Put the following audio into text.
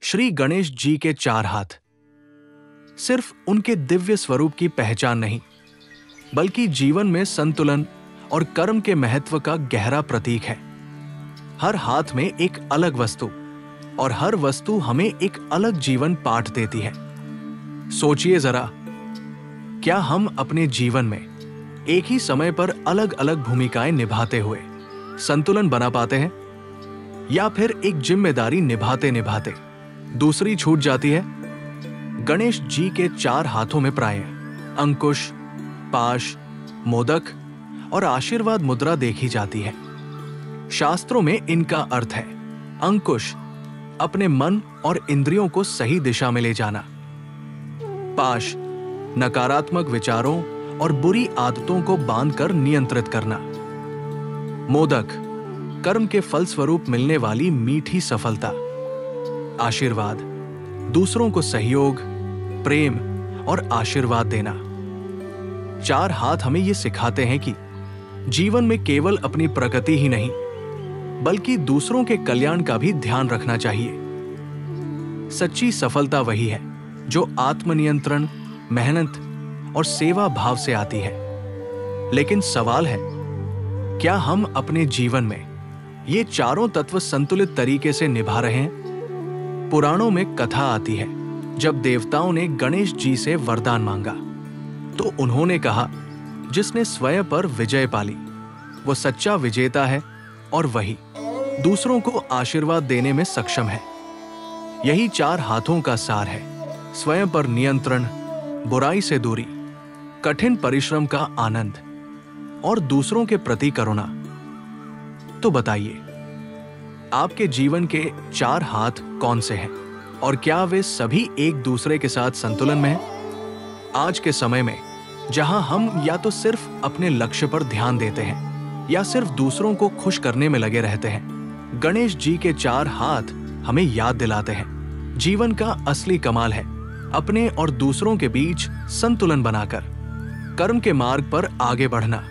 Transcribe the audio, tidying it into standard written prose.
श्री गणेश जी के चार हाथ सिर्फ उनके दिव्य स्वरूप की पहचान नहीं, बल्कि जीवन में संतुलन और कर्म के महत्व का गहरा प्रतीक है। हर हाथ में एक अलग वस्तु और हर वस्तु हमें एक अलग जीवन पाठ देती है। सोचिए जरा, क्या हम अपने जीवन में एक ही समय पर अलग अलग भूमिकाएं निभाते हुए संतुलन बना पाते हैं, या फिर एक जिम्मेदारी निभाते निभाते दूसरी छूट जाती है? गणेश जी के चार हाथों में प्रायः अंकुश, पाश, मोदक और आशीर्वाद मुद्रा देखी जाती है। शास्त्रों में इनका अर्थ है अंकुश, अपने मन और इंद्रियों को सही दिशा में ले जाना। पाश, नकारात्मक विचारों और बुरी आदतों को बांधकर नियंत्रित करना। मोदक, कर्म के फलस्वरूप मिलने वाली मीठी सफलता। आशीर्वाद, दूसरों को सहयोग, प्रेम और आशीर्वाद देना। चार हाथ हमें ये सिखाते हैं कि जीवन में केवल अपनी प्रगति ही नहीं, बल्कि दूसरों के कल्याण का भी ध्यान रखना चाहिए। सच्ची सफलता वही है जो आत्मनियंत्रण, मेहनत और सेवा भाव से आती है। लेकिन सवाल है, क्या हम अपने जीवन में ये चारों तत्व संतुलित तरीके से निभा रहे हैं? पुराणों में कथा आती है, जब देवताओं ने गणेश जी से वरदान मांगा तो उन्होंने कहा, जिसने स्वयं पर विजय पाली वो सच्चा विजेता है और वही दूसरों को आशीर्वाद देने में सक्षम है। यही चार हाथों का सार है: स्वयं पर नियंत्रण, बुराई से दूरी, कठिन परिश्रम का आनंद और दूसरों के प्रति करुणा। तो बताइए, आपके जीवन के चार हाथ कौन से हैं और क्या वे सभी एक दूसरे के साथ संतुलन में हैं? आज के समय में जहां हम या तो सिर्फ अपने लक्ष्य पर ध्यान देते हैं या सिर्फ दूसरों को खुश करने में लगे रहते हैं, गणेश जी के चार हाथ हमें याद दिलाते हैं जीवन का असली कमाल है अपने और दूसरों के बीच संतुलन बनाकर कर्म के मार्ग पर आगे बढ़ना।